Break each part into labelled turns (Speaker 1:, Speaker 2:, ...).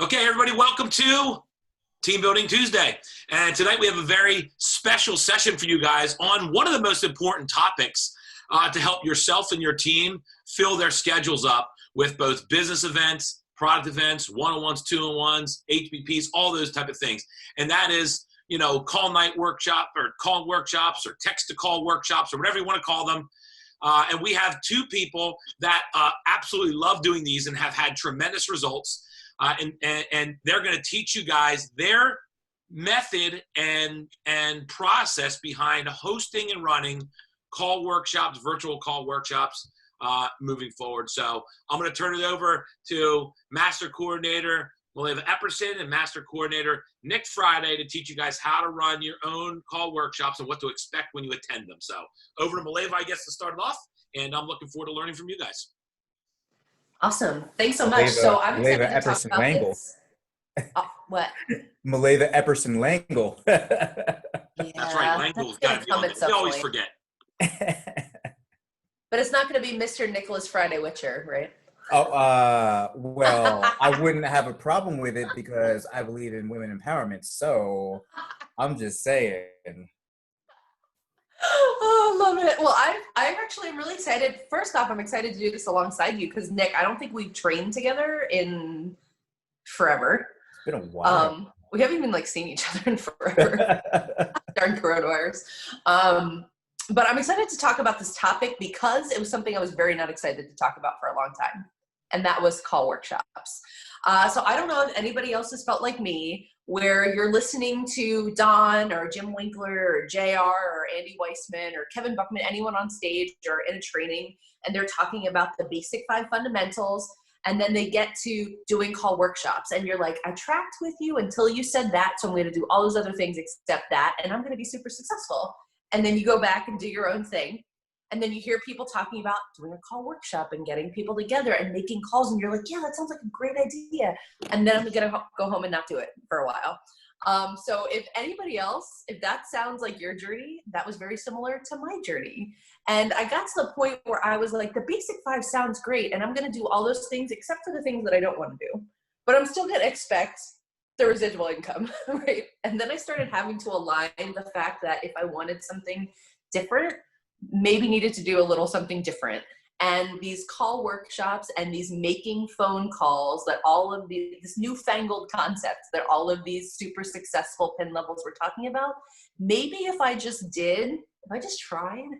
Speaker 1: Okay, everybody, welcome to Team Building Tuesday. And tonight we have a very special session for you guys on one of the most important topics to help yourself and your team fill their schedules up with both business events, product events, one-on-ones, two-on-ones, HBPs, all those type of things. And that is, call night workshop or call workshops or text-to-call workshops or whatever you want to call them. And we have two people that absolutely love doing these and have had tremendous results. And they're going to teach you guys their method and process behind hosting and running call workshops, virtual call workshops moving forward. So I'm going to turn it over to Master Coordinator Maleeva Epperson and Master Coordinator Nick Friday to teach you guys how to run your own call workshops and what to expect when you attend them. So over to Maleeva, I guess, to start it off, and I'm looking forward to learning from you guys.
Speaker 2: Awesome. Thanks so much. So I'm excited to talk about
Speaker 3: Lengel.
Speaker 2: this. What?
Speaker 3: Maleeva Epperson Lengel.
Speaker 1: That's right. Lengel's got to be on there. We always forget.
Speaker 2: But it's not going to be Mr. Nicholas Friday Witcher, right?
Speaker 3: Well, I wouldn't have a problem with it because I believe in women empowerment. So I'm just saying.
Speaker 2: Oh, love it. Well, I actually am really excited. First off, I'm excited to do this alongside you because, Nick, I don't think we've trained together in forever.
Speaker 3: It's been a while.
Speaker 2: We haven't even seen each other in forever. Darn coronavirus. But I'm excited to talk about this topic because it was something I was very not excited to talk about for a long time, and that was call workshops. So I don't know if anybody else has felt like me, where you're listening to Don or Jim Winkler or JR or Andy Weissman or Kevin Buckman, anyone on stage or in a training, and they're talking about the basic 5 fundamentals, and then they get to doing call workshops, and you're like, I tracked with you until you said that, so I'm going to do all those other things except that, and I'm going to be super successful. And then you go back and do your own thing. And then you hear people talking about doing a call workshop and getting people together and making calls. And you're like, yeah, that sounds like a great idea. And then I'm going to go home and not do it for a while. So if anybody else, if that sounds like your journey, that was very similar to my journey. And I got to the point where I was like, the basic 5 sounds great. And I'm going to do all those things except for the things that I don't want to do. But I'm still going to expect the residual income, right? And then I started having to align the fact that if I wanted something different, maybe needed to do a little something different. And these call workshops and these making phone calls, that all of these newfangled concepts that all of these super successful pin levels we're talking about, maybe if I just tried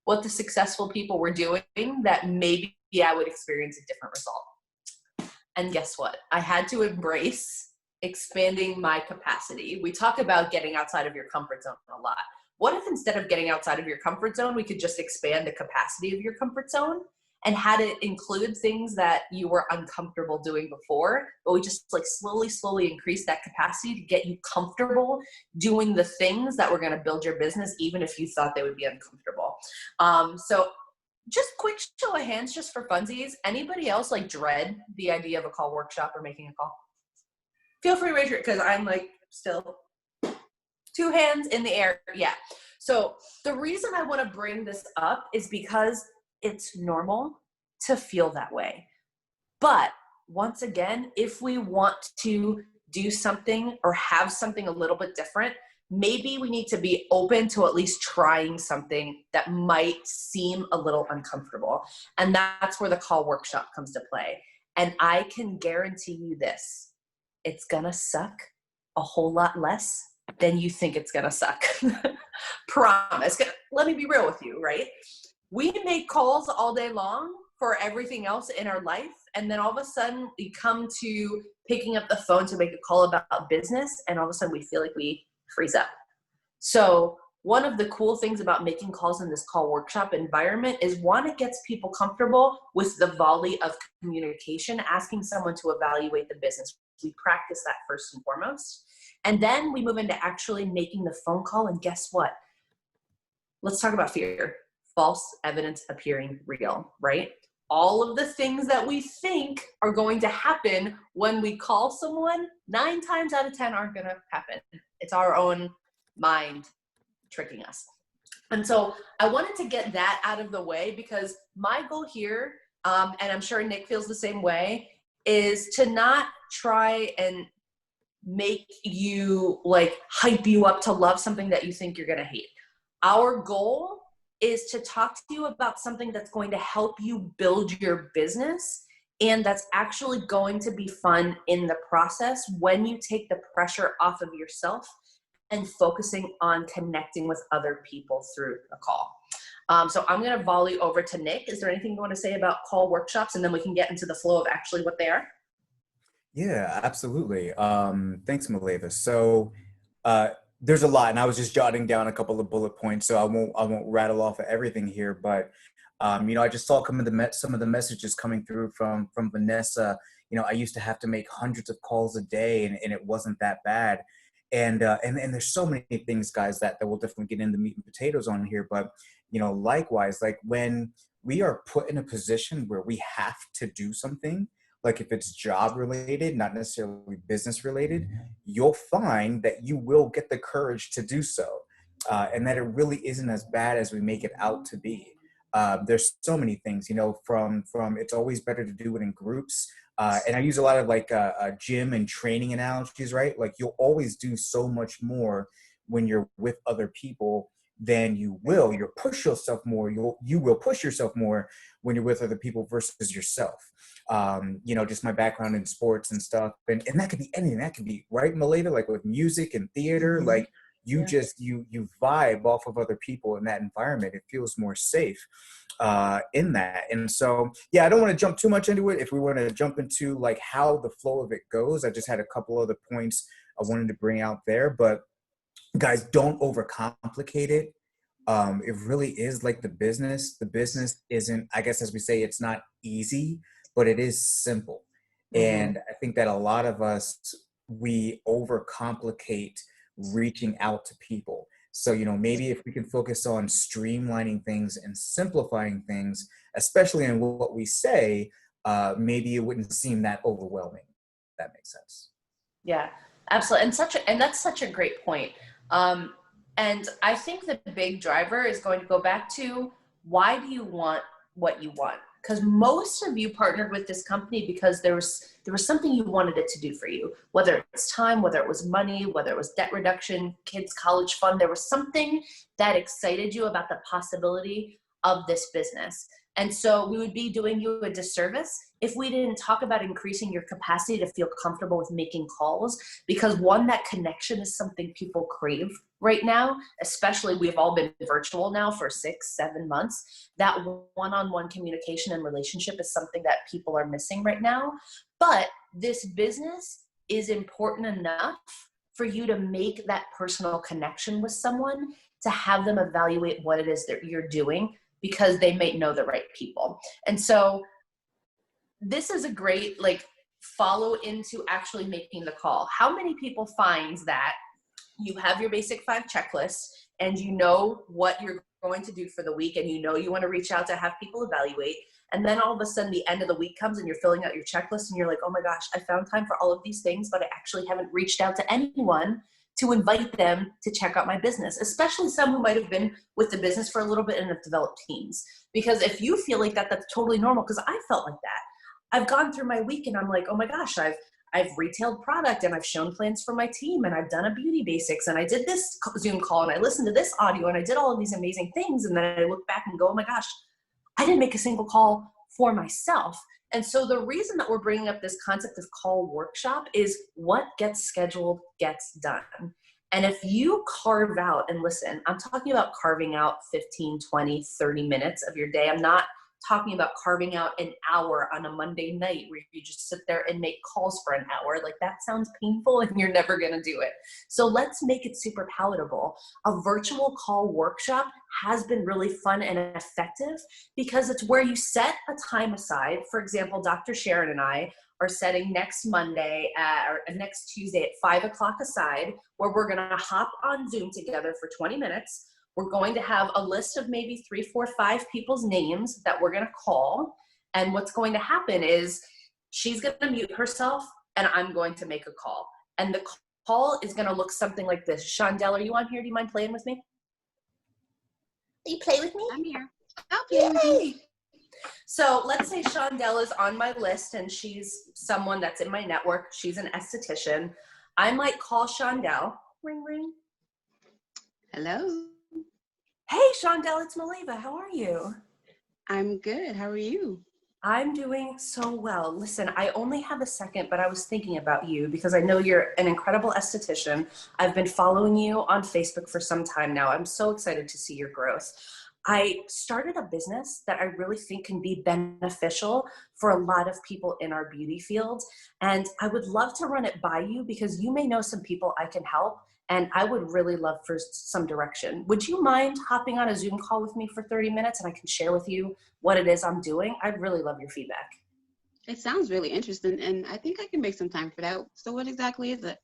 Speaker 2: what the successful people were doing, that maybe I would experience a different result. And guess what? I had to embrace expanding my capacity. We talk about getting outside of your comfort zone a lot. What if instead of getting outside of your comfort zone, we could just expand the capacity of your comfort zone and had it include things that you were uncomfortable doing before, but we just slowly increase that capacity to get you comfortable doing the things that were going to build your business, even if you thought they would be uncomfortable. So just quick show of hands, just for funsies. Anybody else dread the idea of a call workshop or making a call? Feel free to raise your, because I'm still 2 hands in the air. Yeah. So the reason I want to bring this up is because it's normal to feel that way. But once again, if we want to do something or have something a little bit different, maybe we need to be open to at least trying something that might seem a little uncomfortable. And that's where the call workshop comes to play. And I can guarantee you this. It's going to suck a whole lot less than you think it's going to suck. Promise. Let me be real with you, right? We make calls all day long for everything else in our life. And then all of a sudden we come to picking up the phone to make a call about business. And all of a sudden we feel like we freeze up. So one of the cool things about making calls in this call workshop environment is, one, it gets people comfortable with the volley of communication, asking someone to evaluate the business. We practice that first and foremost. And then we move into actually making the phone call. And guess what? Let's talk about fear. False evidence appearing real, right? All of the things that we think are going to happen when we call someone, 9 times out of 10 aren't going to happen. It's our own mind tricking us. And so I wanted to get that out of the way because my goal here, and I'm sure Nick feels the same way, is to not try and make you like hype you up to love something that you think you're going to hate. Our goal is to talk to you about something that's going to help you build your business and that's actually going to be fun in the process when you take the pressure off of yourself and focusing on connecting with other people through a call. So I'm going to volley over to Nick. Is there anything you want to say about call workshops? And then we can get into the flow of actually what they are.
Speaker 3: Yeah, absolutely. Thanks, Maleeva. So there's a lot, and I was just jotting down a couple of bullet points, so I won't rattle off of everything here. But I just saw some of the messages coming through from Vanessa. I used to have to make hundreds of calls a day, and it wasn't that bad. And there's so many things, guys, that we'll definitely get into meat and potatoes on here. But likewise, like when we are put in a position where we have to do something, like if it's job related, not necessarily business related, you'll find that you will get the courage to do so, and that it really isn't as bad as we make it out to be. There's so many things, from it's always better to do it in groups. And I use a lot of like gym and training analogies, right? Like you'll always do so much more when you're with other people than you'll push yourself more. You will push yourself more when you're with other people versus yourself. Just my background in sports and stuff. And that could be anything. That could be, right, Maleeva, like with music and theater,
Speaker 2: Mm-hmm.
Speaker 3: like you vibe off of other people in that environment. It feels more safe in that. And so, I don't want to jump too much into it. If we want to jump into like how the flow of it goes, I just had a couple other points I wanted to bring out there, but guys, don't overcomplicate it. It really is like the business. The business isn't, I guess, as we say, it's not easy, but it is simple.
Speaker 2: Mm-hmm.
Speaker 3: And I think that a lot of us, we overcomplicate reaching out to people. So, maybe if we can focus on streamlining things and simplifying things, especially in what we say, maybe it wouldn't seem that overwhelming. If that makes sense.
Speaker 2: Yeah, absolutely. And that's such a great point. And I think the big driver is going to go back to, why do you want what you want? Because most of you partnered with this company because there was something you wanted it to do for you, whether it's time, whether it was money, whether it was debt reduction, kids' college fund. There was something that excited you about the possibility of this business. And so we would be doing you a disservice if we didn't talk about increasing your capacity to feel comfortable with making calls, because that connection is something people crave right now, especially we've all been virtual now for 6-7 months. That one-on-one communication and relationship is something that people are missing right now. But this business is important enough for you to make that personal connection with someone, to have them evaluate what it is that you're doing, because they may know the right people. And so this is a great follow into actually making the call. How many people find that you have your basic 5 checklists and you know what you're going to do for the week, and you want to reach out to have people evaluate, and then all of a sudden the end of the week comes and you're filling out your checklist and you're like, oh my gosh, I found time for all of these things, but I actually haven't reached out to anyone to invite them to check out my business, especially some who might have been with the business for a little bit and have developed teams. Because if you feel like that, that's totally normal, because I felt like that. I've gone through my week and I'm like, oh my gosh, I've retailed product and I've shown plans for my team and I've done a beauty basics and I did this Zoom call and I listened to this audio and I did all of these amazing things. And then I look back and go, oh my gosh, I didn't make a single call for myself. And so the reason that we're bringing up this concept of call workshop is what gets scheduled gets done. And if you carve out, and listen, I'm talking about carving out 15, 20, 30 minutes of your day. I'm not talking about carving out an hour on a Monday night where you just sit there and make calls for an hour. Like, that sounds painful and you're never going to do it. So let's make it super palatable. A virtual call workshop has been really fun and effective because it's where you set a time aside. For example, Dr. Sharon and I are setting next Monday or next Tuesday at 5 o'clock aside, where we're going to hop on Zoom together for 20 minutes. We're going to have a list of maybe 3, 4, 5 people's names that we're going to call. And what's going to happen is she's going to mute herself and I'm going to make a call. And the call is going to look something like this. Shondell, are you on here? Do you mind playing with me? Will you play with me?
Speaker 4: I'm here. I'll play with you.
Speaker 2: So let's say Shondell is on my list and she's someone that's in my network. She's an esthetician. I might call Shondell. Ring, ring.
Speaker 4: Hello.
Speaker 2: Hey, Shondell, it's Maleeva. How are you?
Speaker 4: I'm good. How are you?
Speaker 2: I'm doing so well. Listen, I only have a second, but I was thinking about you because I know you're an incredible esthetician. I've been following you on Facebook for some time now. I'm so excited to see your growth. I started a business that I really think can be beneficial for a lot of people in our beauty field. And I would love to run it by you because you may know some people I can help. And I would really love for some direction. Would you mind hopping on a Zoom call with me for 30 minutes and I can share with you what it is I'm doing? I'd really love your feedback.
Speaker 4: It sounds really interesting, and I think I can make some time for that. So what exactly is it?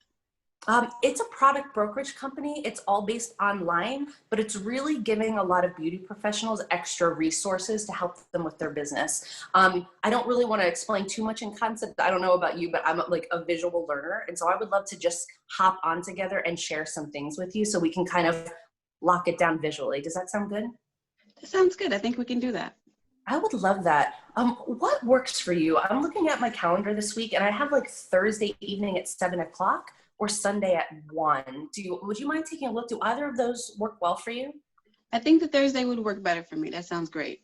Speaker 2: It's a product brokerage company. It's all based online, but it's really giving a lot of beauty professionals extra resources to help them with their business. I don't really want to explain too much in concept. I don't know about you, but I'm like a visual learner. And so I would love to just hop on together and share some things with you so we can kind of lock it down visually. Does that sound good?
Speaker 4: That sounds good. I think we can do that.
Speaker 2: I would love that. What works for you? I'm looking at my calendar this week and I have like Thursday evening at 7:00 or Sunday at 1. Would you mind taking a look? Do either of those work well for you?
Speaker 4: I think the Thursday would work better for me. That sounds great.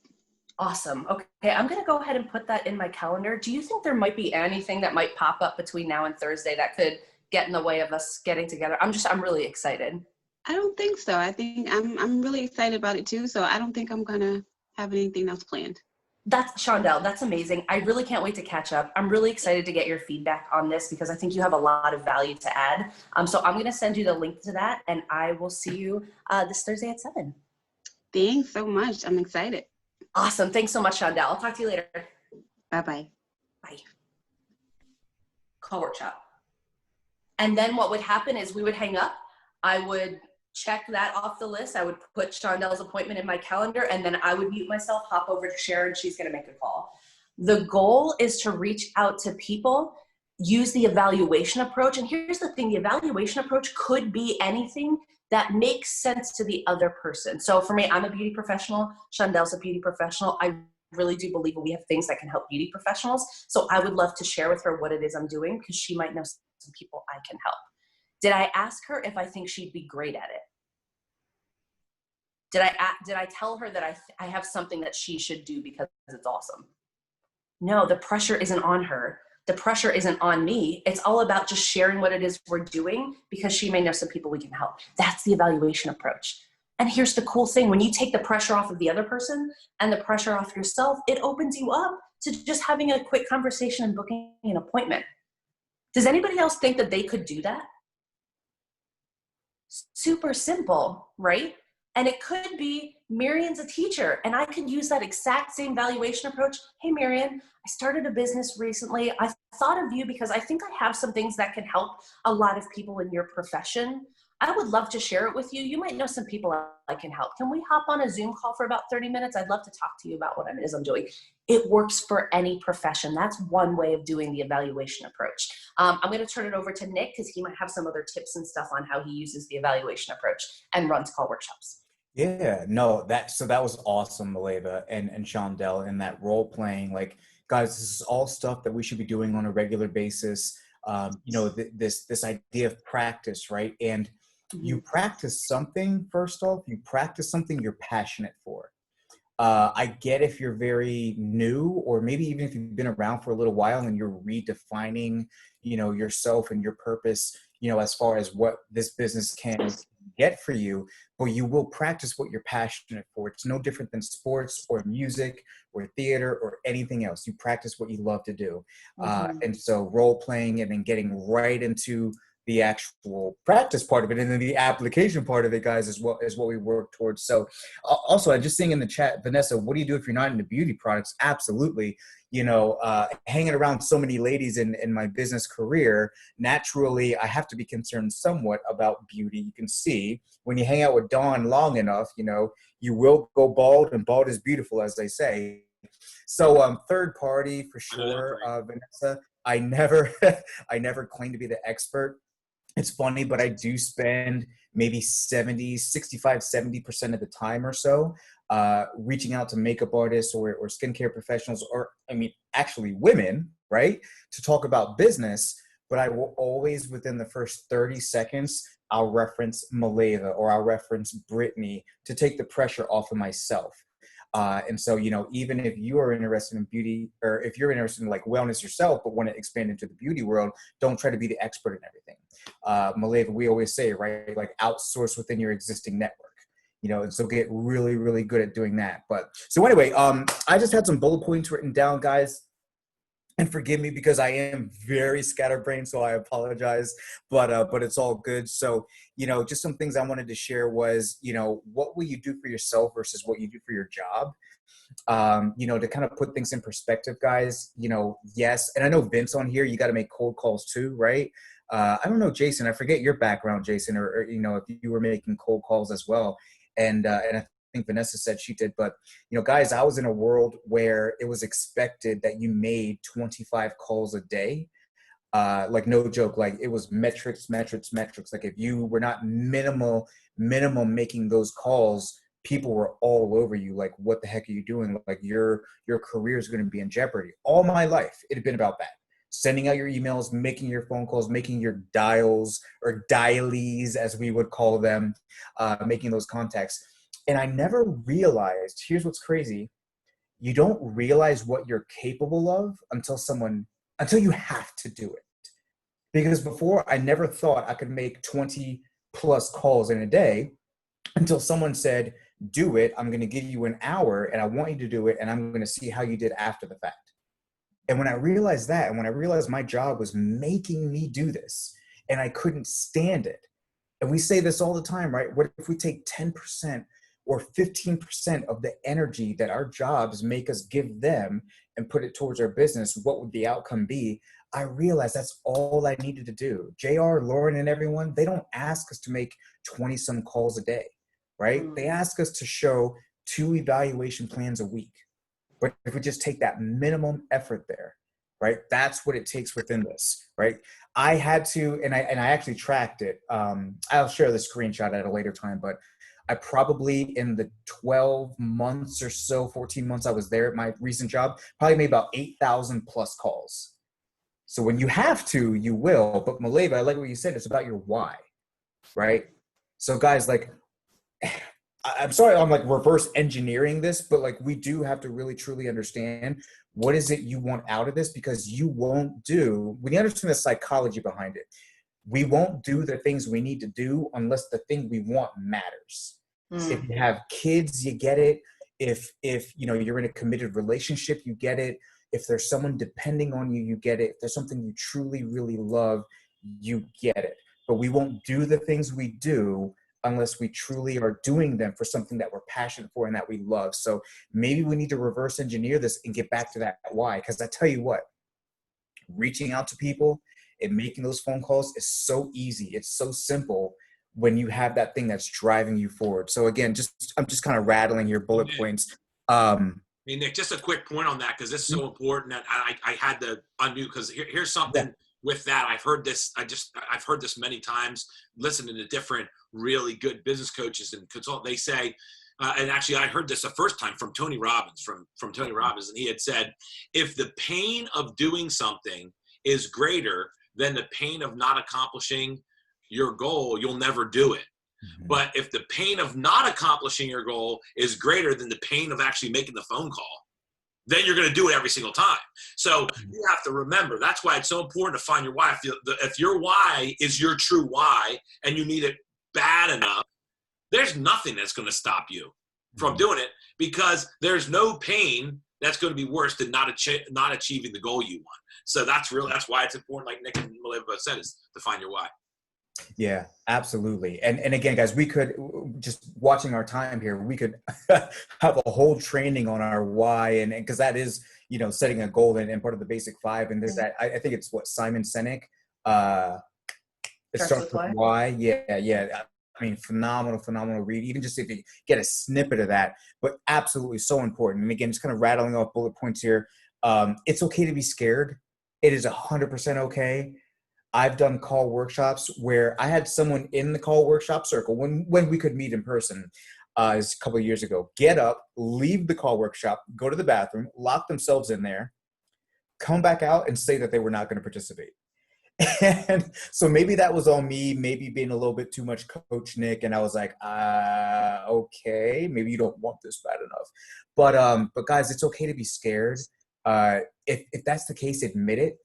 Speaker 2: Awesome. Okay, I'm gonna go ahead and put that in my calendar. Do you think there might be anything that might pop up between now and Thursday that could get in the way of us getting together? I'm really excited.
Speaker 4: I don't think so. I think I'm really excited about it too. So I don't think I'm gonna have anything else planned.
Speaker 2: That's Shondell. That's amazing. I really can't wait to catch up. I'm really excited to get your feedback on this because I think you have a lot of value to add. So I'm going to send you the link to that and I will see you this Thursday at 7.
Speaker 4: Thanks so much. I'm excited.
Speaker 2: Awesome. Thanks so much, Shondell. I'll talk to you later.
Speaker 4: Bye-bye.
Speaker 2: Bye. Call workshop. And then what would happen is we would hang up. I would check that off the list. I would put Shondell's appointment in my calendar and then I would mute myself, hop over to Sharon. She's going to make a call. The goal is to reach out to people, use the evaluation approach. And here's the thing, the evaluation approach could be anything that makes sense to the other person. So for me, I'm a beauty professional. Shondell's a beauty professional. I really do believe we have things that can help beauty professionals. So I would love to share with her what it is I'm doing because she might know some people I can help. Did I ask her if I think she'd be great at it? Did I tell her that I have something that she should do because it's awesome? No, the pressure isn't on her. The pressure isn't on me. It's all about just sharing what it is we're doing because she may know some people we can help. That's the evaluation approach. And here's the cool thing. When you take the pressure off of the other person and the pressure off yourself, it opens you up to just having a quick conversation and booking an appointment. Does anybody else think that they could do that? Super simple, right? And it could be Marian's a teacher and I could use that exact same valuation approach. Hey, Marian, I started a business recently. I thought of you because I think I have some things that can help a lot of people in your profession. I would love to share it with you. You might know some people I can help. Can we hop on a Zoom call for about 30 minutes? I'd love to talk to you about what it is I'm doing. It works for any profession. That's one way of doing the evaluation approach. I'm going to turn it over to Nick because he might have some other tips and stuff on how he uses the evaluation approach and runs call workshops.
Speaker 3: Yeah, no, that was awesome, Maleeva and Shondell, and that role playing. Like, guys, this is all stuff that we should be doing on a regular basis. This idea of practice, right? And you practice something, first off, you practice something you're passionate for. I get if you're very new, or maybe even if you've been around for a little while and you're redefining, yourself and your purpose, as far as what this business can get for you, but you will practice what you're passionate for. It's no different than sports or music or theater or anything else. You practice what you love to do. And so role playing and then getting right into the actual practice part of it and then the application part of it, guys, is what we work towards. So also, I'm just seeing in the chat, Vanessa, what do you do if you're not into beauty products? Absolutely. Hanging around so many ladies in my business career, naturally, I have to be concerned somewhat about beauty. You can see when you hang out with Dawn long enough, you will go bald, and bald is beautiful, as they say. So third party for sure, Vanessa. I never claim to be the expert It's funny, but I do spend maybe 70% of the time or so reaching out to makeup artists or skincare professionals, or I mean, actually women, right, to talk about business. But I will always, within the first 30 seconds, I'll reference Maleeva or I'll reference Brittany to take the pressure off of myself. And so, even if you are interested in beauty, or if you're interested in like wellness yourself, but want to expand into the beauty world, don't try to be the expert in everything. Maleeva, we always say, right, like outsource within your existing network, and so get really, really good at doing that. But so anyway, I just had some bullet points written down, guys. And forgive me because I am very scatterbrained, so I apologize, but it's all good. So, just some things I wanted to share was, what will you do for yourself versus what you do for your job? To kind of put things in perspective, guys, yes. And I know Vince on here, you got to make cold calls too, right? I don't know, Jason, I forget your background, Jason, or if you were making cold calls as well. And I think Vanessa said she did, but guys, I was in a world where it was expected that you made 25 calls a day. Like no joke, like it was metrics. Like if you were not minimum making those calls, people were all over you. Like, what the heck are you doing? Like your career is going to be in jeopardy. All my life, it had been about that. Sending out your emails, making your phone calls, making your dials or dialies, as we would call them, making those contacts. And I never realized, here's what's crazy. You don't realize what you're capable of until you have to do it. Because before, I never thought I could make 20 plus calls in a day until someone said, do it. I'm going to give you an hour and I want you to do it. And I'm going to see how you did after the fact. And when I realized that, and when I realized my job was making me do this and I couldn't stand it. And we say this all the time, right? What if we take 10% or 15% of the energy that our jobs make us give them and put it towards our business? What would the outcome be? I realized that's all I needed to do. JR, Lauren, and everyone, they don't ask us to make 20 some calls a day, right? They ask us to show 2 evaluation plans a week. But if we just take that minimum effort there, right? That's what it takes within this, right? I had to, and I actually tracked it. I'll share the screenshot at a later time, but I probably, in the 12 months or so, 14 months I was there at my recent job, probably made about 8,000 plus calls. So when you have to, you will. But Maleeva, I like what you said. It's about your why, right? So guys, like, I'm sorry I'm like reverse engineering this, but like we do have to really truly understand what is it you want out of this, because you won't do, when you understand the psychology behind it, we won't do the things we need to do unless the thing we want matters. If you have kids, you get it. If you're in a committed relationship, you get it. If there's someone depending on you, you get it. If there's something you truly, really love, you get it. But we won't do the things we do unless we truly are doing them for something that we're passionate for and that we love. So maybe we need to reverse engineer this and get back to that why. Because I tell you what, reaching out to people and making those phone calls is so easy. It's so simple when you have that thing that's driving you forward. So again, I'm just kind of rattling your bullet points.
Speaker 1: Hey, Nick, just a quick point on that, because this is so important that I had to undo, because here's something with that. I've heard this many times, listening to different really good business coaches and consultants. They say, and actually I heard this the first time from Tony Robbins, from Tony Robbins, and he had said, if the pain of doing something is greater than the pain of not accomplishing your goal, you'll never do it. But if the pain of not accomplishing your goal is greater than the pain of actually making the phone call, then you're going to do it every single time. So you have to remember, that's why it's so important to find your why. If your why is your true why and you need it bad enough, there's nothing that's going to stop you from doing it, because there's no pain that's going to be worse than not achieving the goal you want. So that's why it's important, like Nick and Maleeva said, is to find your why.
Speaker 3: Yeah, absolutely. And again, guys, we could, just watching our time here, we could have a whole training on our why, and because that is, setting a goal and part of the basic 5. And there's that, I think it's what Simon Sinek, it starts with why. Yeah. I mean, phenomenal read, even just if you get a snippet of that, but absolutely so important. And again, just kind of rattling off bullet points here. It's okay to be scared. It is 100% okay. I've done call workshops where I had someone in the call workshop circle when we could meet in person, a couple of years ago, get up, leave the call workshop, go to the bathroom, lock themselves in there, come back out and say that they were not going to participate. And so maybe that was on me, maybe being a little bit too much Coach Nick. And I was like, okay, maybe you don't want this bad enough. But guys, it's okay to be scared. If that's the case, admit it.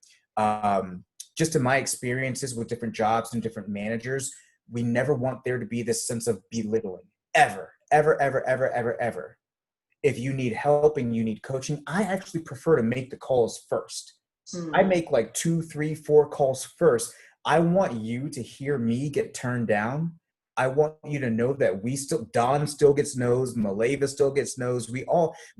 Speaker 3: Just in my experiences with different jobs and different managers, we never want there to be this sense of belittling. Ever. If you need help and you need coaching, I actually prefer to make the calls first. I make like 2, 3, 4 calls first. I want you to hear me get turned down. I want you to know that Don still gets no's, Maleeva still gets no's. We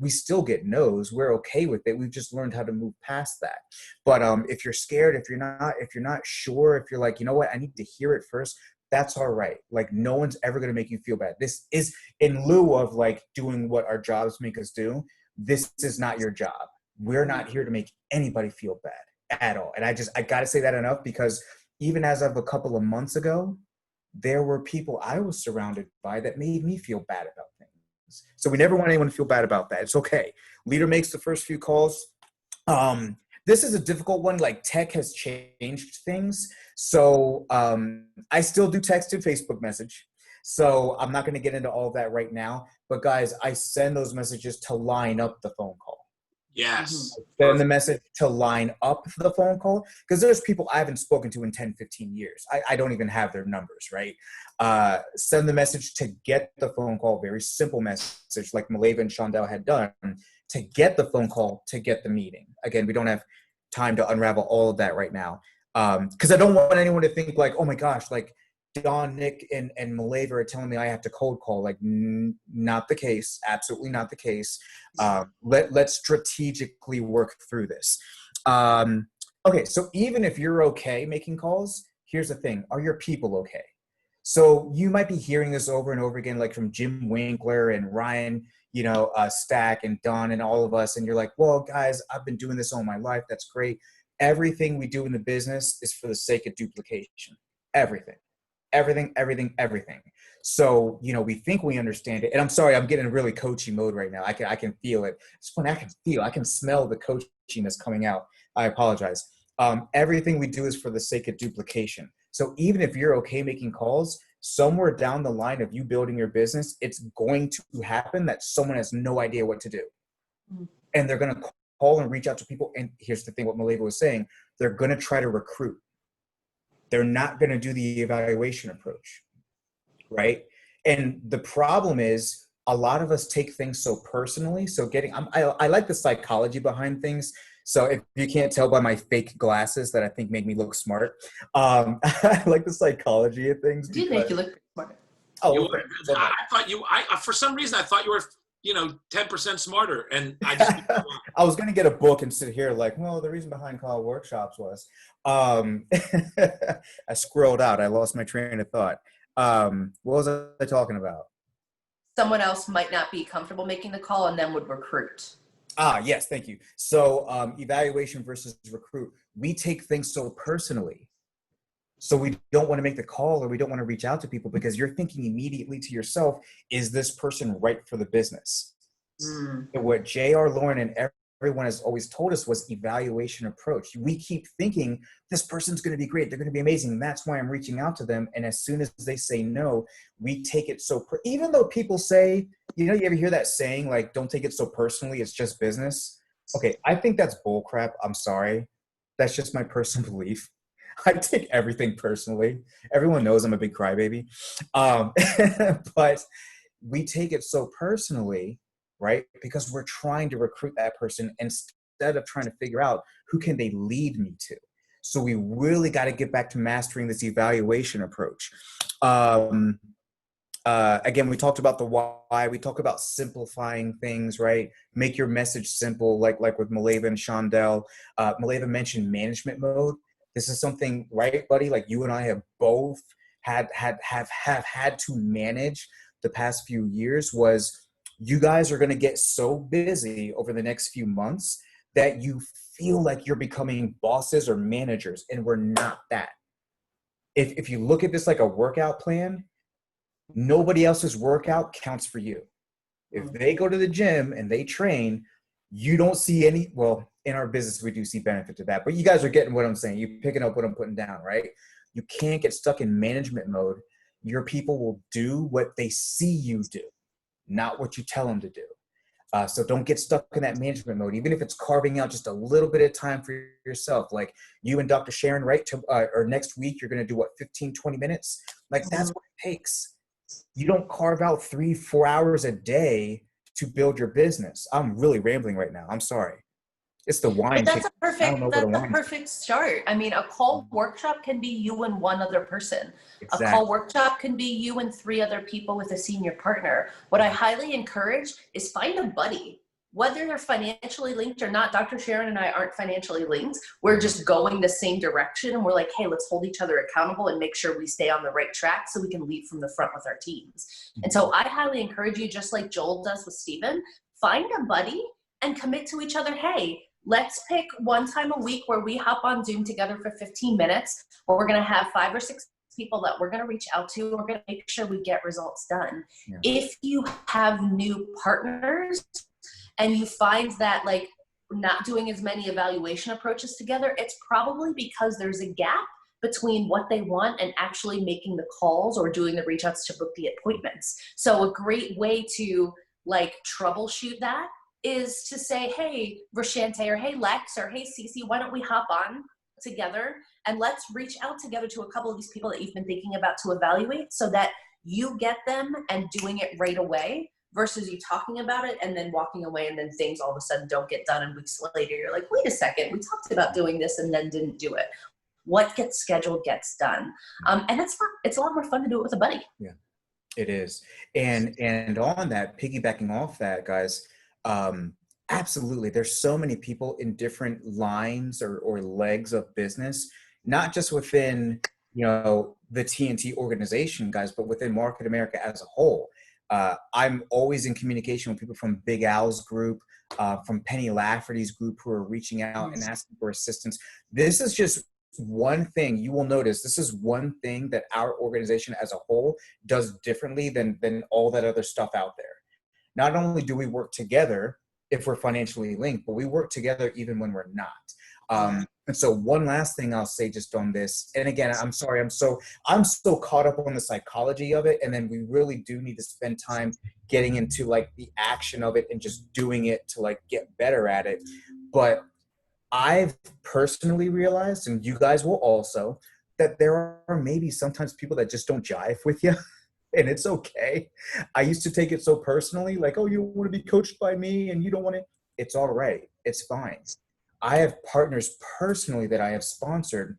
Speaker 3: still get no's. We're okay with it. We've just learned how to move past that. But if you're scared, if you're not sure, if you're like, you know what, I need to hear it first, that's all right. Like, no one's ever going to make you feel bad. This is in lieu of like doing what our jobs make us do. This is not your job. We're not here to make anybody feel bad at all. And I got to say that enough, because even as of a couple of months ago, there were people I was surrounded by that made me feel bad about things. So we never want anyone to feel bad about that. It's okay. Leader makes the first few calls. This is a difficult one. Like, tech has changed things. So I still do text and Facebook message. So I'm not going to get into all of that right now. But guys, I send those messages to line up the phone call.
Speaker 1: Yes.
Speaker 3: Send the message to line up the phone call, because there's people I haven't spoken to in 10, 15 years. I don't even have their numbers, right? Send the message to get the phone call, very simple message like Maleeva and Shondell had done, to get the phone call, to get the meeting. Again, we don't have time to unravel all of that right now, because I don't want anyone to think like, oh my gosh, like Don, Nick, and Maleeva are telling me I have to cold call. Like, not the case. Absolutely not the case. Let's strategically work through this. Okay, so even if you're okay making calls, here's the thing. Are your people okay? So you might be hearing this over and over again, like from Jim Winkler and Ryan, Stack and Don and all of us. And you're like, well, guys, I've been doing this all my life. That's great. Everything we do in the business is for the sake of duplication. Everything. So, we think we understand it. And I'm sorry, I'm getting really coachy mode right now. I can feel it. It's funny. I can smell the coachiness coming out. I apologize. Everything we do is for the sake of duplication. So even if you're okay making calls, somewhere down the line of you building your business, it's going to happen that someone has no idea what to do. And they're going to call and reach out to people. And here's the thing, what Maleeva was saying, they're going to try to recruit. They're not going to do the evaluation approach, right? And the problem is a lot of us take things so personally. So I like the psychology behind things. So if you can't tell by my fake glasses that I think make me look smart, I like the psychology of things.
Speaker 2: It did make you look smart.
Speaker 3: Oh,
Speaker 1: I thought for some reason, I thought you were 10% smarter. And I just,
Speaker 3: I was going to get a book and sit here like, well, the reason behind call workshops was, I scrolled out. I lost my train of thought. What was I talking about?
Speaker 2: Someone else might not be comfortable making the call and then would recruit.
Speaker 3: Yes, thank you. So evaluation versus recruit. We take things so personally. So we don't want to make the call, or we don't want to reach out to people because you're thinking immediately to yourself, is this person right for the business? And what J.R. Lauren and everyone has always told us was evaluation approach. We keep thinking this person's going to be great. They're going to be amazing. That's why I'm reaching out to them. And as soon as they say no, we take it so, even though people say, you ever hear that saying, like, don't take it so personally, it's just business. Okay. I think that's bull crap. I'm sorry. That's just my personal belief. I take everything personally. Everyone knows I'm a big crybaby. But we take it so personally, right? Because we're trying to recruit that person instead of trying to figure out who can they lead me to. So we really got to get back to mastering this evaluation approach. Again, we talked about the why. We talk about simplifying things, right? Make your message simple, like with Maleeva and Shondell. Maleeva mentioned management mode. This is something, right, buddy? Like you and I have both have had to manage the past few years. Was you guys are going to get so busy over the next few months that you feel like you're becoming bosses or managers, and we're not that. If you look at this like a workout plan, nobody else's workout counts for you. If they go to the gym and they train, you don't see any, well, in our business, we do see benefit to that, but you guys are getting what I'm saying. You're picking up what I'm putting down, right? You can't get stuck in management mode. Your people will do what they see you do, not what you tell them to do. So don't get stuck in that management mode, even if it's carving out just a little bit of time for yourself. Like you and Dr. Sharon, right? Or next week, you're going to do what, 15, 20 minutes? Like that's what it takes. You don't carve out 3-4 hours a day to build your business. I'm really rambling right now. I'm sorry. It's the wine.
Speaker 2: But that's a
Speaker 3: wine
Speaker 2: perfect start. I mean, a call workshop can be you and one other person.
Speaker 3: Exactly.
Speaker 2: A call workshop can be you and 3 other people with a senior partner. What I highly encourage is find a buddy. Whether they're financially linked or not, Dr. Sharon and I aren't financially linked. We're just going the same direction, and we're like, hey, let's hold each other accountable and make sure we stay on the right track so we can lead from the front with our teams. And so I highly encourage you, just like Joel does with Steven, find a buddy and commit to each other. Hey, let's pick one time a week where we hop on Zoom together for 15 minutes, where we're going to have 5 or 6 people that we're going to reach out to. We're going to make sure we get results done. Yeah. If you have new partners and you find that like not doing as many evaluation approaches together, it's probably because there's a gap between what they want and actually making the calls or doing the reach outs to book the appointments. So a great way to like troubleshoot that is to say, hey, Rashante, or hey, Lex, or hey, Cece, why don't we hop on together and let's reach out together to a couple of these people that you've been thinking about to evaluate, so that you get them and doing it right away versus you talking about it and then walking away and then things all of a sudden don't get done, and weeks later you're like, wait a second, we talked about doing this and then didn't do it. What gets scheduled gets done. And it's a lot more fun to do it with a buddy.
Speaker 3: Yeah, it is. And on that, piggybacking off that, guys, absolutely. There's so many people in different lines or legs of business, not just within, the TNT organization, guys, but within Market America as a whole. I'm always in communication with people from Big Al's group, from Penny Lafferty's group, who are reaching out and asking for assistance. This is just one thing you will notice. This is one thing that our organization as a whole does differently than all that other stuff out there. Not only do we work together if we're financially linked, but we work together even when we're not. And so one last thing I'll say just on this, and again, I'm sorry, I'm so caught up on the psychology of it. And then we really do need to spend time getting into like the action of it and just doing it to like get better at it. But I've personally realized, and you guys will also, that there are maybe sometimes people that just don't jive with you. And it's okay. I used to take it so personally, like, oh, you want to be coached by me and you don't want it. It's all right. It's fine. I have partners personally that I have sponsored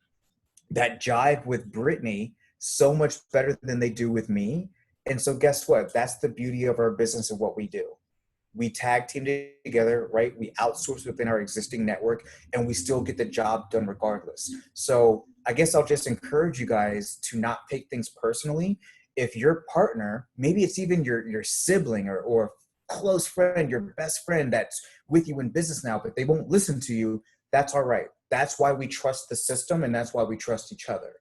Speaker 3: that jive with Brittany so much better than they do with me. And so guess what? That's the beauty of our business and what we do. We tag team together, right? We outsource within our existing network and we still get the job done regardless. So I guess I'll just encourage you guys to not take things personally. If your partner, maybe it's even your sibling or close friend, your best friend that's with you in business now, but they won't listen to you, that's all right. That's why we trust the system, and that's why we trust each other,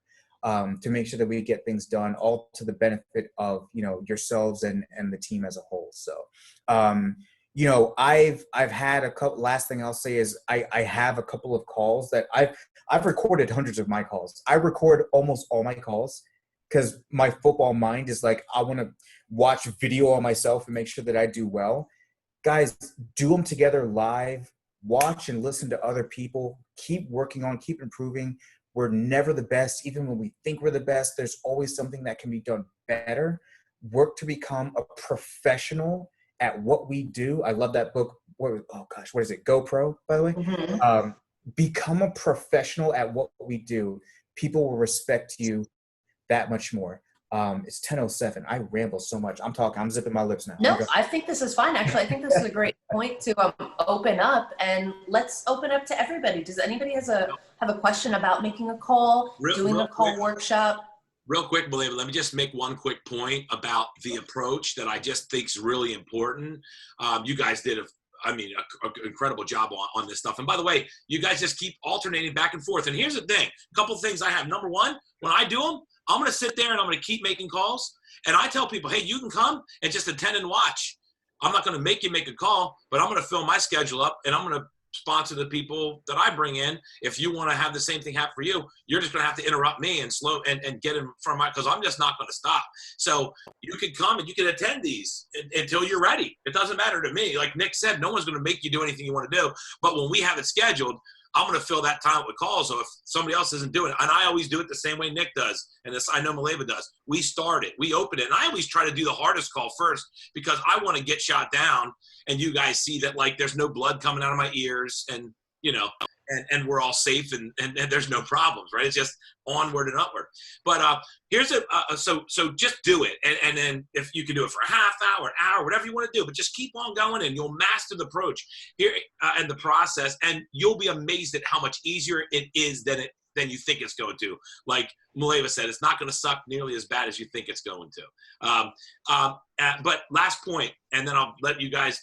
Speaker 3: to make sure that we get things done, all to the benefit of yourselves and the team as a whole. So I've had a couple. Last thing I'll say is I have a couple of calls that I've recorded hundreds of my calls. I record almost all my calls, because my football mind is like, I want to watch video on myself and make sure that I do well. Guys, do them together live. Watch and listen to other people. Keep working on, keep improving. We're never the best. Even when we think we're the best, there's always something that can be done better. Work to become a professional at what we do. I love that book. What is it? GoPro, by the way. Mm-hmm. Become a professional at what we do. People will respect you that much more. It's 10:07. I ramble so much. I'm zipping my lips now.
Speaker 2: No, I think this is fine. Actually, I think this is a great point to open up, and let's open up to everybody. Does anybody have a question about making a call, doing a call workshop?
Speaker 1: Real quick, Maleeva, let me just make one quick point about the approach that I just think is really important. You guys did I mean, an incredible job on this stuff. And by the way, you guys just keep alternating back and forth. And here's the thing, a couple of things I have. Number one, when I do them, I'm going to sit there and I'm going to keep making calls. And I tell people, hey, you can come and just attend and watch. I'm not going to make you make a call, but I'm going to fill my schedule up and I'm going to sponsor the people that I bring in. If you want to have the same thing happen for you, you're just going to have to interrupt me and get in from because I'm just not going to stop. So you can come and you can attend these until you're ready. It doesn't matter to me. Like Nick said, no one's going to make you do anything you want to do. But when we have it scheduled, I'm going to fill that time with calls. So if somebody else isn't doing it, and I always do it the same way Nick does, and this I know Maleeva does, we start it, we open it, and I always try to do the hardest call first because I want to get shot down, and you guys see that like there's no blood coming out of my ears, and you know, and we're all safe, and there's no problems, right? It's just onward and upward. But here's so just do it, and then if you can do it for a half hour, an hour, whatever you want to do, but just keep on going, and you'll master the approach here and the process, and you'll be amazed at how much easier it is than you think it's going to. Like Maleeva said, it's not going to suck nearly as bad as you think it's going to. But last point, and then I'll let you guys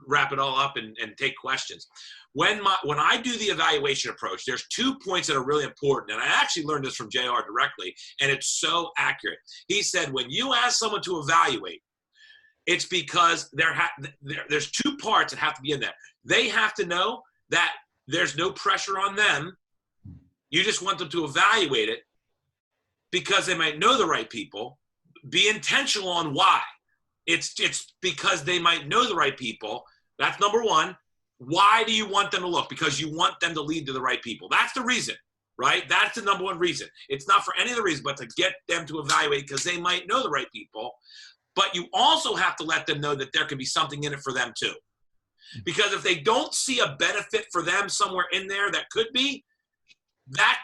Speaker 1: wrap it all up and take questions. When I do the evaluation approach, there's 2 points that are really important. And I actually learned this from JR directly, and it's so accurate. He said, when you ask someone to evaluate, it's because there's 2 parts that have to be in there. They have to know that there's no pressure on them. You just want them to evaluate it because they might know the right people. Be intentional on why. It's because they might know the right people. That's number one. Why do you want them to look? Because you want them to lead to the right people. That's the reason, right? That's the number one reason. It's not for any other reason but to get them to evaluate because they might know the right people. But you also have to let them know that there could be something in it for them too. Because if they don't see a benefit for them somewhere in there that could be, that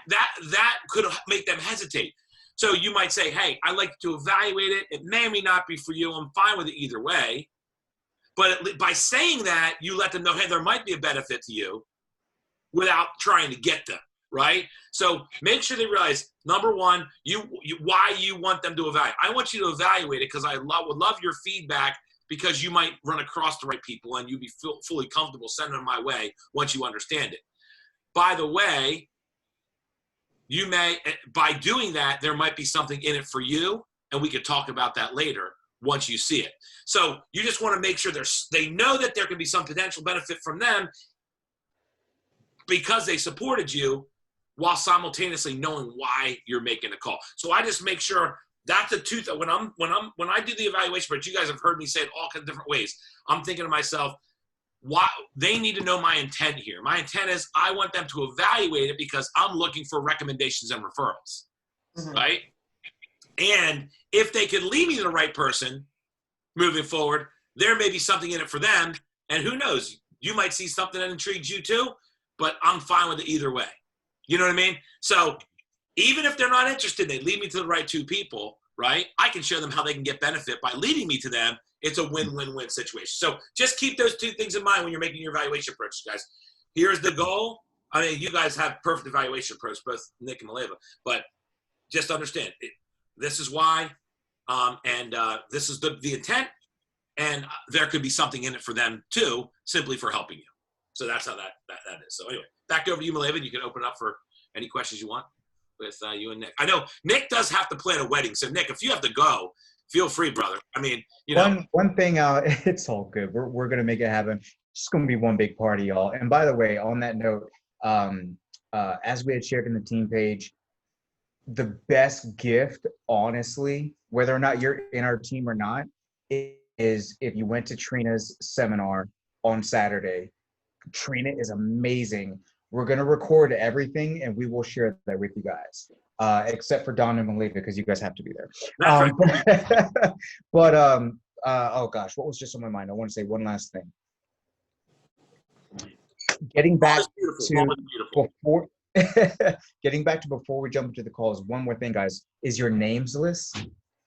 Speaker 1: could make them hesitate. So you might say, hey, I'd like to evaluate it. It may or may not be for you. I'm fine with it either way. But by saying that, you let them know, hey, there might be a benefit to you without trying to get them, right? So make sure they realize, number one, why you want them to evaluate. I want you to evaluate it because I would love your feedback because you might run across the right people and you'd be fully comfortable sending them my way once you understand it. By the way, you may, by doing that, there might be something in it for you, and we could talk about that later once you see it. So you just want to make sure they know that there can be some potential benefit from them because they supported you while simultaneously knowing why you're making the call. So I just make sure that's the two that when I do the evaluation, but you guys have heard me say it all kinds of different ways. I'm thinking to myself, why they need to know my intent here. My intent is I want them to evaluate it because I'm looking for recommendations and referrals, right? And if they could lead me to the right person moving forward, there may be something in it for them. And who knows, you might see something that intrigues you too, but I'm fine with it either way. You know what I mean? So even if they're not interested, they lead me to the right 2 people, right? I can show them how they can get benefit by leading me to them. It's a win-win-win situation. So just keep those 2 things in mind when you're making your evaluation approach, guys. Here's the goal. I mean, you guys have perfect evaluation approach, both Nick and Maleeva, but just understand this is why, and this is the intent, and there could be something in it for them too, simply for helping you. So that's how that is. So anyway, back over to you, Maleeva. You can open up for any questions you want with you and Nick. I know Nick does have to plan a wedding, so Nick, if you have to go, feel free, brother. I mean, you know.
Speaker 3: One thing, it's all good. We're gonna make it happen. It's gonna be one big party, y'all. And by the way, on that note, as we had shared in the team page, the best gift, honestly, whether or not you're in our team or not, is if you went to Trina's seminar on Saturday. Trina is amazing. We're going to record everything and we will share that with you guys, except for Don and Maleeva because you guys have to be there. But oh gosh, what was just on my mind? I want to say one last thing. Getting back to before before we jump into the calls, one more thing, guys, is your names list.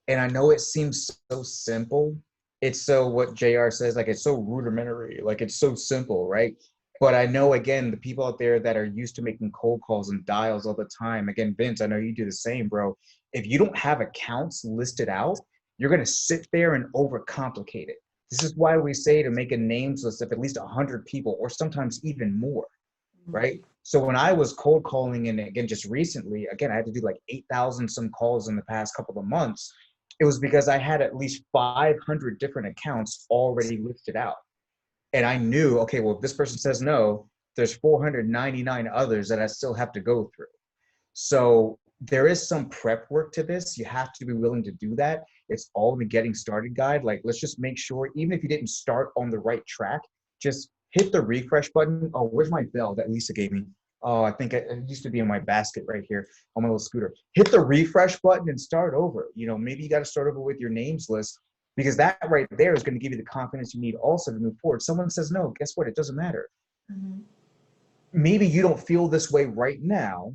Speaker 3: And I know it seems so simple. It's so what JR says, like it's so rudimentary, like it's so simple, right? But I know, again, the people out there that are used to making cold calls and dials all the time, again, Vince, I know you do the same, bro. If you don't have accounts listed out, you're going to sit there and overcomplicate it. This is why we say to make a names list of at least 100 people, or sometimes even more, right? So when I was cold calling, and again, just recently, again, I had to do like 8,000 some calls in the past couple of months. It was because I had at least 500 different accounts already listed out. And I knew, okay, well, if this person says no, there's 499 others that I still have to go through. So there is some prep work to this. You have to be willing to do that. It's all in the getting started guide. Like, let's just make sure, even if you didn't start on the right track, just hit the refresh button. Oh, where's my bell that Lisa gave me? Oh, I think it used to be in my basket right here on my little scooter. Hit the refresh button and start over. You know, maybe you got to start over with your names list, because that right there is going to give you the confidence you need also to move forward. Someone says no, guess what? It doesn't matter.
Speaker 2: Mm-hmm.
Speaker 3: Maybe you don't feel this way right now,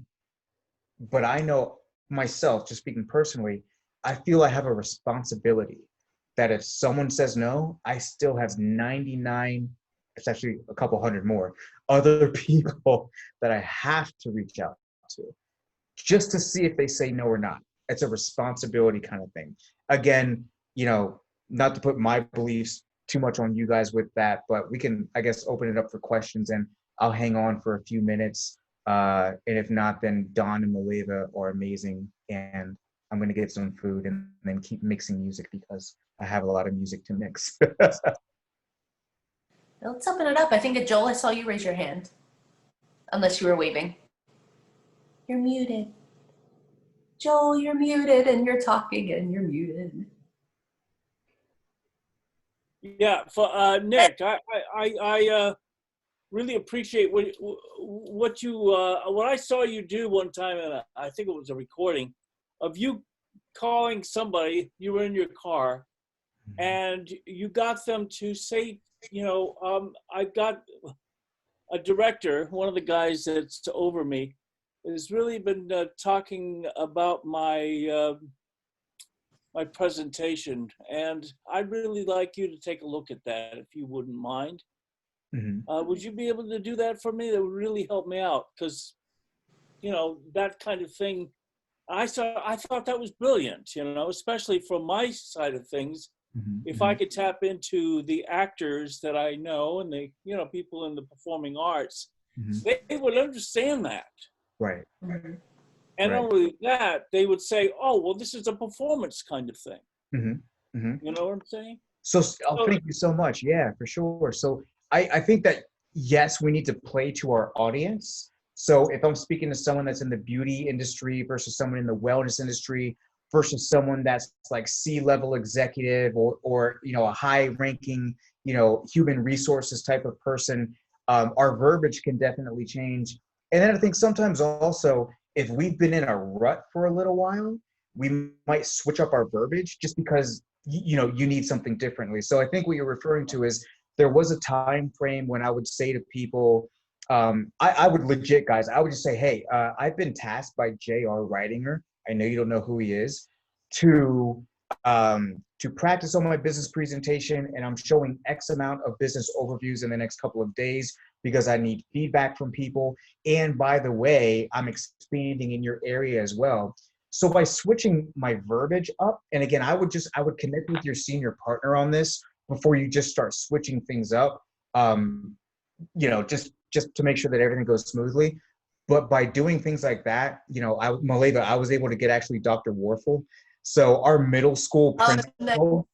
Speaker 3: but I know myself, just speaking personally, I feel I have a responsibility that if someone says no, I still have 99, it's actually a couple hundred more, other people that I have to reach out to just to see if they say no or not. It's a responsibility kind of thing. Again, you know, not to put my beliefs too much on you guys with that, but we can, I guess, open it up for questions, and I'll hang on for a few minutes. And if not, then Don and Maleeva are amazing, and I'm going to get some food and then keep mixing music because I have a lot of music to mix.
Speaker 2: Let's open it up. I think, Joel, I saw you raise your hand. Unless you were waving. You're muted. Joel, you're muted, and you're talking and you're muted.
Speaker 5: Yeah, for Nick, I really appreciate what I saw you do one time, and I think it was a recording of you calling somebody. You were in your car, and you got them to say, you know, I've got a director, one of the guys that's over me, has really been talking about my my presentation, and I'd really like you to take a look at that if you wouldn't mind.
Speaker 3: Mm-hmm.
Speaker 5: Would you be able to do that for me? That would really help me out, because, you know, that kind of thing, I thought that was brilliant, you know, especially from my side of things.
Speaker 3: Mm-hmm.
Speaker 5: If I could tap into the actors that I know and the, you know, people in the performing arts,
Speaker 3: Mm-hmm.
Speaker 5: they would understand that.
Speaker 3: Right.
Speaker 2: Mm-hmm.
Speaker 5: And
Speaker 3: Right.
Speaker 5: not only that, they would say, oh, well, this is a performance kind of thing.
Speaker 3: Mm-hmm. Mm-hmm.
Speaker 5: You know what I'm saying?
Speaker 3: So,
Speaker 5: So,
Speaker 3: thank you so much. Yeah, for sure. So I think that, yes, we need to play to our audience. So if I'm speaking to someone that's in the beauty industry versus someone in the wellness industry versus someone that's like C-level executive or you know, a high-ranking, you know, human resources type of person, our verbiage can definitely change. And then I think sometimes also, if we've been in a rut for a little while, we might switch up our verbiage just because you know, you need something differently. So I think what you're referring to is there was a time frame when I would say to people, I would legit, guys, I would just say, hey, I've been tasked by J.R. Ridinger, I know you don't know who he is, to practice on my business presentation, and I'm showing X amount of business overviews in the next couple of days because I need feedback from people. And by the way, I'm expanding in your area as well. So by switching my verbiage up, and again, I would connect with your senior partner on this before you just start switching things up, you know, just to make sure that everything goes smoothly. But by doing things like that, you know, Maleeva, I was able to get actually Dr. Warfel. So our middle school principal,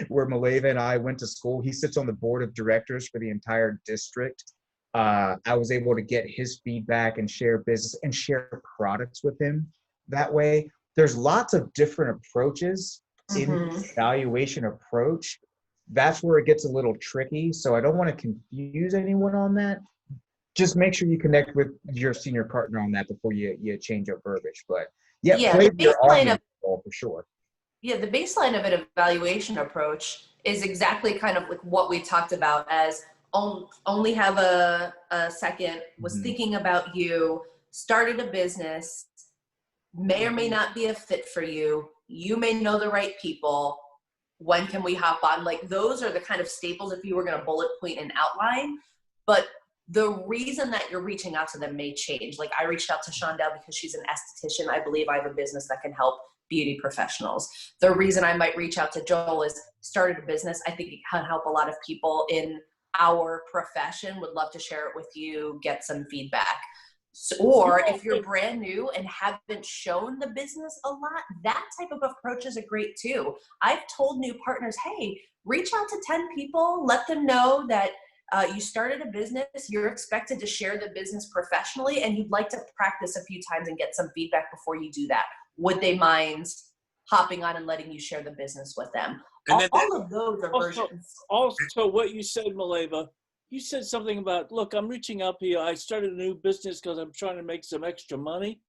Speaker 3: where Maleeva and I went to school, he sits on the board of directors for the entire district. I was able to get his feedback and share business and share products with him that way. There's lots of different approaches in the evaluation approach. That's where it gets a little tricky. So I don't want to confuse anyone on that. Just make sure you connect with your senior partner on that before you change up verbiage. But yeah, play
Speaker 2: the
Speaker 3: your
Speaker 2: baseline
Speaker 3: audience
Speaker 2: of
Speaker 3: for sure.
Speaker 2: Yeah, the baseline of an evaluation approach is exactly kind of like what we talked about as only have a second, was thinking about you, started a business, may or may not be a fit for you. You may know the right people. When can we hop on? Like, those are the kind of staples if you were going to bullet point and outline. But the reason that you're reaching out to them may change. Like, I reached out to Shondell because she's an esthetician. I believe I have a business that can help beauty professionals. The reason I might reach out to Joel is started a business. I think it can help a lot of people in our profession. Would love to share it with you, get some feedback. So, or if you're brand new and haven't shown the business a lot, that type of approach is a great too. I've told new partners, hey, reach out to 10 people, let them know that you started a business, you're expected to share the business professionally, and you'd like to practice a few times and get some feedback before you do that. Would they mind hopping on and letting you share the business with them? All of those are versions.
Speaker 5: Also, what you said, Maleeva, you said something about, look, I'm reaching out here. I started a new business because I'm trying to make some extra money.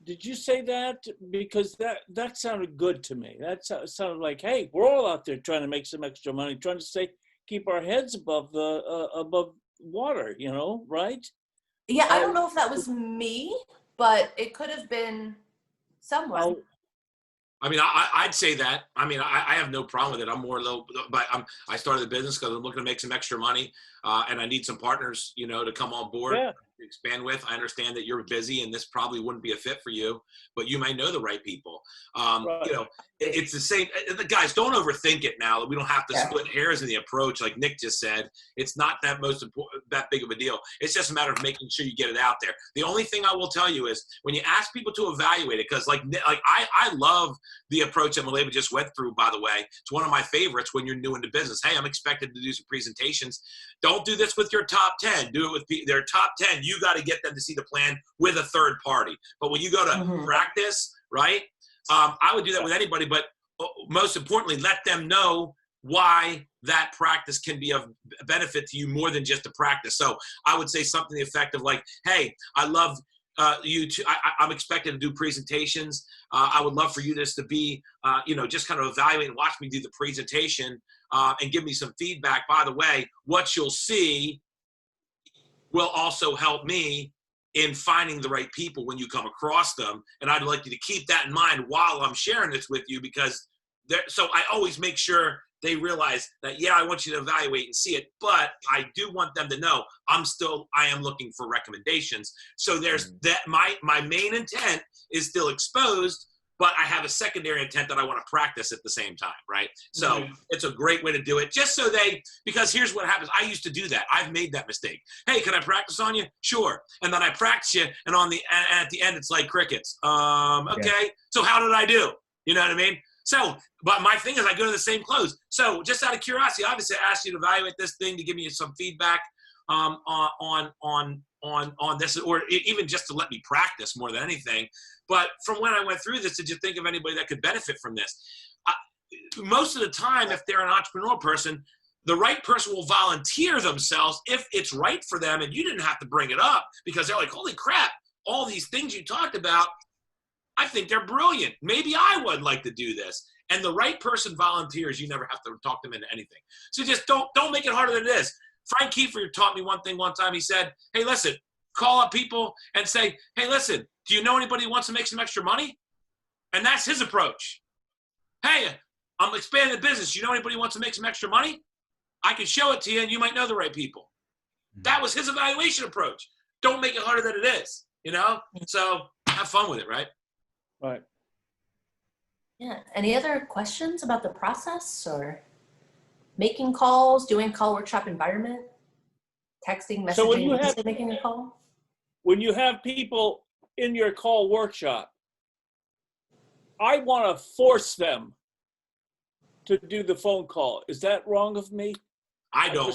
Speaker 5: Did you say that? Because that sounded good to me. That sounded like, hey, we're all out there trying to make some extra money, trying to keep our heads above water, right?
Speaker 2: Yeah, I don't know if that was me, but it could have been someone.
Speaker 1: I mean, I'd say that. I mean, I have no problem with it. I'm more low, but I started the business because I'm looking to make some extra money, and I need some partners, to come on board, to expand with. I understand that you're busy, and this probably wouldn't be a fit for you, but you may know the right people. Right. It's the same. Guys, don't overthink it now. We don't have to split hairs in the approach, like Nick just said. It's not that big of a deal. It's just a matter of making sure you get it out there. The only thing I will tell you is when you ask people to evaluate it, because like I love the approach that Maleeva just went through, by the way. It's one of my favorites when you're new into business. Hey, I'm expected to do some presentations. Don't do this with your top 10. Do it with their top 10. You got to get them to see the plan with a third party. But when you go to practice, right, I would do that with anybody. But most importantly, let them know why that practice can be of benefit to you more than just a practice. So I would say something effective like, hey, I love I'm expected to do presentations. I would love for you just to be, just kind of evaluate and watch me do the presentation and give me some feedback. By the way, what you'll see will also help me in finding the right people when you come across them. And I'd like you to keep that in mind while I'm sharing this with you, because so I always make sure they realize that, I want you to evaluate and see it, but I do want them to know I am looking for recommendations. So there's that, my main intent is still exposed, but I have a secondary intent that I want to practice at the same time, right? So it's a great way to do it, just so because here's what happens. I used to do that. I've made that mistake. Hey, can I practice on you? Sure. And then I practice you, and at the end, it's like crickets. Okay, so how did I do? You know what I mean? So, but my thing is I go to the same clothes. So just out of curiosity, obviously I asked you to evaluate this thing, to give me some feedback on this, or even just to let me practice more than anything. But from when I went through this, did you think of anybody that could benefit from this? Most of the time, if they're an entrepreneurial person, the right person will volunteer themselves if it's right for them, and you didn't have to bring it up, because they're like, holy crap, all these things you talked about, I think they're brilliant. Maybe I would like to do this. And the right person volunteers. You never have to talk them into anything. So just don't make it harder than it is. Frank Kiefer taught me one thing one time. He said, hey, listen, call up people and say, hey, listen, do you know anybody who wants to make some extra money? And that's his approach. Hey, I'm expanding the business. You know anybody who wants to make some extra money? I can show it to you, and you might know the right people. That was his evaluation approach. Don't make it harder than it is, So have fun with it, right?
Speaker 5: Right.
Speaker 2: Yeah. Any other questions about the process or making calls, doing call workshop environment, texting, messaging,
Speaker 5: so when you have,
Speaker 2: making a call?
Speaker 5: When you have people in your call workshop, I want to force them to do the phone call. Is that wrong of me?
Speaker 1: I don't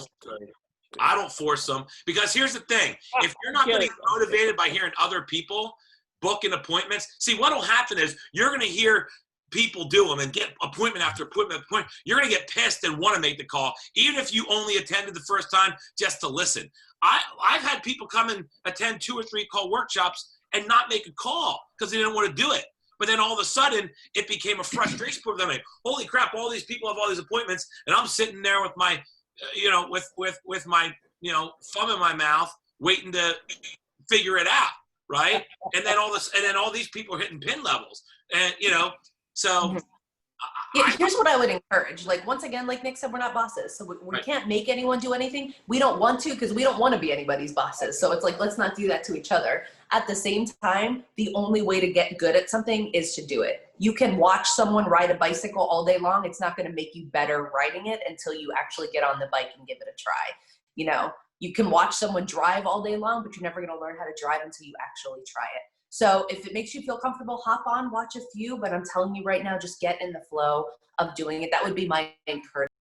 Speaker 1: force them, because here's the thing. If you're not going to be motivated by hearing other people booking appointments, see, what will happen is you're going to hear people do them and get appointment after appointment after appointment. You're going to get pissed and want to make the call, even if you only attended the first time just to listen. I've had people come and attend 2 or 3 call workshops and not make a call because they didn't want to do it. But then all of a sudden, it became a frustration for them. Like, holy crap, all these people have all these appointments, and I'm sitting there with my, with my, thumb in my mouth, waiting to figure it out, right? And then all these people are hitting pin levels, and so.
Speaker 2: Here's what I would encourage. Like, once again, like Nick said, we're not bosses, so we can't make anyone do anything. We don't want to, because we don't want to be anybody's bosses. So it's like, let's not do that to each other. At the same time, the only way to get good at something is to do it. You can watch someone ride a bicycle all day long. It's not going to make you better riding it until you actually get on the bike and give it a try. You know, you can watch someone drive all day long, but you're never going to learn how to drive until you actually try it. So if it makes you feel comfortable, hop on, watch a few, but I'm telling you right now, just get in the flow of doing it. That would be my encouragement.